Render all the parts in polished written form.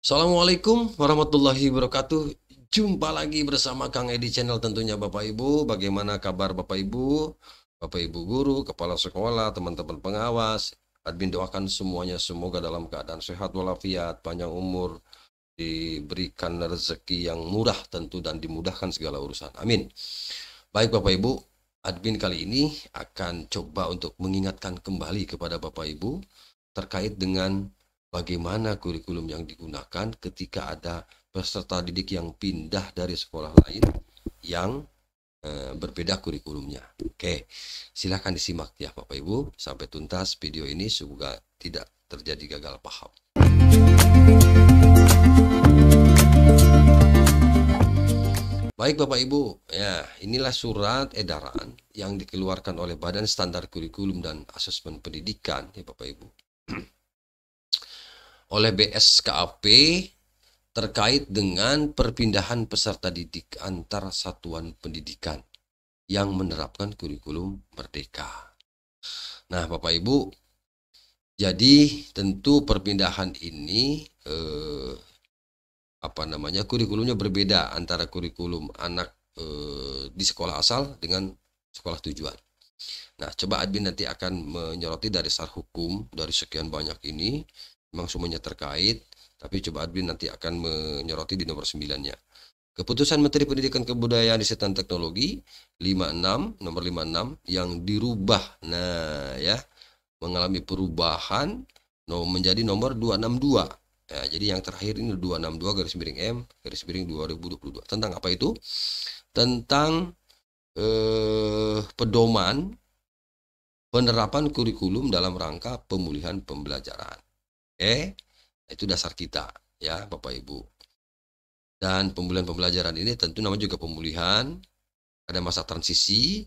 Assalamualaikum warahmatullahi wabarakatuh. Jumpa lagi bersama Kang Edi Channel tentunya Bapak Ibu. Bagaimana kabar Bapak Ibu? Bapak Ibu guru, kepala sekolah, teman-teman pengawas. Admin doakan semuanya semoga dalam keadaan sehat walafiat, panjang umur, diberikan rezeki yang murah tentu dan dimudahkan segala urusan. Amin. Baik Bapak Ibu, admin kali ini akan coba untuk mengingatkan kembali kepada Bapak Ibu terkait dengan bagaimana kurikulum yang digunakan ketika ada peserta didik yang pindah dari sekolah lain yang berbeda kurikulumnya. Oke, silahkan disimak ya Bapak Ibu sampai tuntas video ini, semoga tidak terjadi gagal paham. Baik Bapak Ibu, ya inilah surat edaran yang dikeluarkan oleh Badan Standar Kurikulum dan Asesmen Pendidikan ya Bapak Ibu oleh BSKAP terkait dengan perpindahan peserta didik antar satuan pendidikan yang menerapkan kurikulum merdeka. Nah Bapak Ibu, jadi tentu perpindahan ini kurikulumnya berbeda antara kurikulum anak di sekolah asal dengan sekolah tujuan. Nah, coba admin nanti akan menyoroti dari secara hukum dari sekian banyak ini, memang semuanya terkait, tapi coba admin nanti akan menyoroti di nomor 9-nya. Keputusan Menteri Pendidikan Kebudayaan Riset dan Teknologi 56 nomor 56 yang dirubah. Nah, ya, mengalami perubahan menjadi nomor 262. Ya, jadi yang terakhir ini 262/M/2022. Tentang apa itu? Tentang pedoman penerapan kurikulum dalam rangka pemulihan pembelajaran. Itu dasar kita ya Bapak Ibu. Dan pemulihan pembelajaran ini tentu namanya juga pemulihan, ada masa transisi,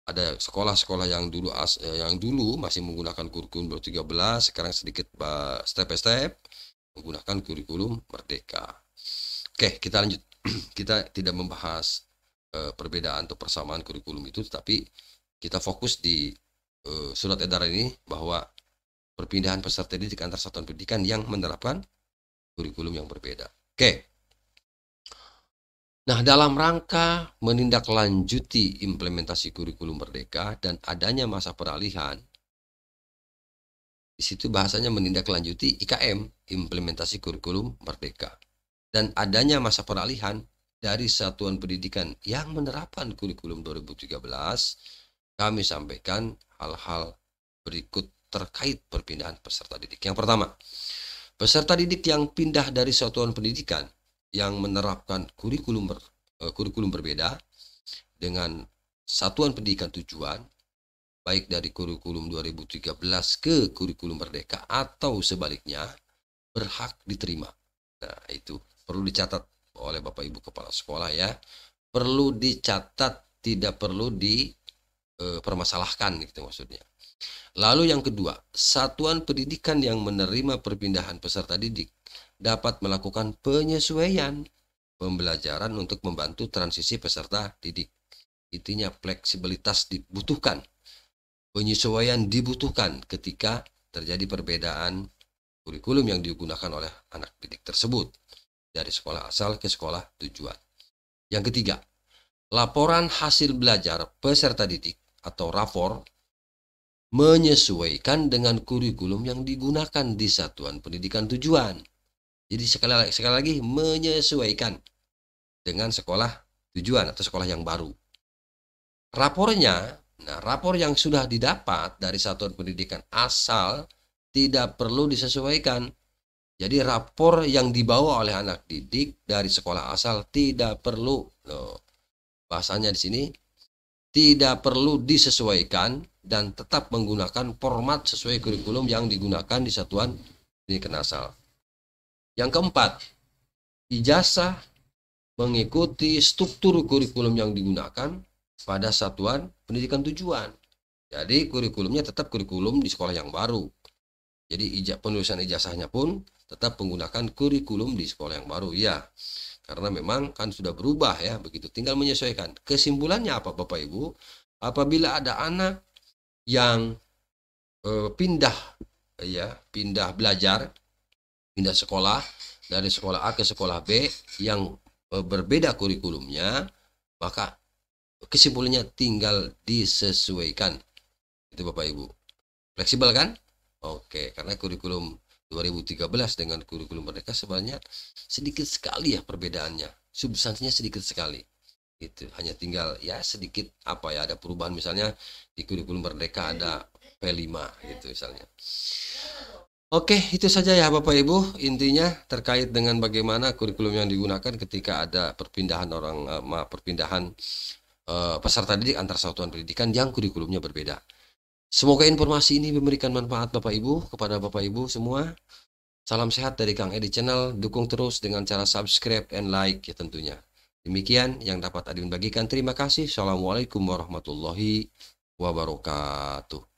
ada sekolah-sekolah yang dulu masih menggunakan kurikulum 2013, sekarang sedikit step by step menggunakan kurikulum merdeka. Oke, kita lanjut. Kita tidak membahas perbedaan atau persamaan kurikulum itu, tapi kita fokus di surat edaran ini bahwa perpindahan peserta didik antar satuan pendidikan yang menerapkan kurikulum yang berbeda. Oke. Nah, dalam rangka menindaklanjuti implementasi kurikulum merdeka dan adanya masa peralihan, di situ bahasanya menindaklanjuti IKM, implementasi kurikulum merdeka, dan adanya masa peralihan dari satuan pendidikan yang menerapkan kurikulum 2013, kami sampaikan hal-hal berikut terkait perpindahan peserta didik. Yang pertama, peserta didik yang pindah dari satuan pendidikan yang menerapkan kurikulum berbeda dengan satuan pendidikan tujuan, baik dari kurikulum 2013 ke kurikulum merdeka atau sebaliknya, berhak diterima. Nah, itu perlu dicatat oleh Bapak Ibu kepala sekolah ya. Perlu dicatat, tidak perlu dipermasalahkan gitu maksudnya. Lalu yang kedua, satuan pendidikan yang menerima perpindahan peserta didik dapat melakukan penyesuaian pembelajaran untuk membantu transisi peserta didik. Intinya fleksibilitas dibutuhkan, penyesuaian dibutuhkan ketika terjadi perbedaan kurikulum yang digunakan oleh anak didik tersebut dari sekolah asal ke sekolah tujuan. Yang ketiga, laporan hasil belajar peserta didik atau rapor menyesuaikan dengan kurikulum yang digunakan di satuan pendidikan tujuan. Jadi sekali lagi menyesuaikan dengan sekolah tujuan atau sekolah yang baru. Rapornya, rapor yang sudah didapat dari satuan pendidikan asal tidak perlu disesuaikan. Jadi rapor yang dibawa oleh anak didik dari sekolah asal tidak perlu, bahasanya di sini, tidak perlu disesuaikan dan tetap menggunakan format sesuai kurikulum yang digunakan di satuan pendidikan asal. Yang keempat, ijazah mengikuti struktur kurikulum yang digunakan pada satuan pendidikan tujuan. Jadi kurikulumnya tetap kurikulum di sekolah yang baru. Jadi penulisan ijazahnya pun tetap menggunakan kurikulum di sekolah yang baru ya. Karena memang kan sudah berubah ya, begitu, tinggal menyesuaikan. Kesimpulannya apa Bapak Ibu? Apabila ada anak yang pindah belajar pindah sekolah dari sekolah A ke sekolah B yang berbeda kurikulumnya, maka kesimpulannya tinggal disesuaikan. Itu Bapak Ibu. Fleksibel kan? Oke, karena kurikulum 2013 dengan kurikulum Merdeka sebenarnya sedikit sekali ya perbedaannya. Substansinya sedikit sekali. Itu hanya tinggal ya sedikit apa ya, ada perubahan, misalnya di kurikulum Merdeka ada P5 gitu misalnya. Oke, itu saja ya Bapak Ibu, intinya terkait dengan bagaimana kurikulum yang digunakan ketika ada perpindahan perpindahan peserta didik antar satuan pendidikan yang kurikulumnya berbeda. Semoga informasi ini memberikan manfaat Bapak Ibu kepada Bapak Ibu semua. Salam sehat dari Kang Edi Channel, dukung terus dengan cara subscribe and like ya tentunya. Demikian yang dapat Adin bagikan. Terima kasih. Assalamualaikum warahmatullahi wabarakatuh.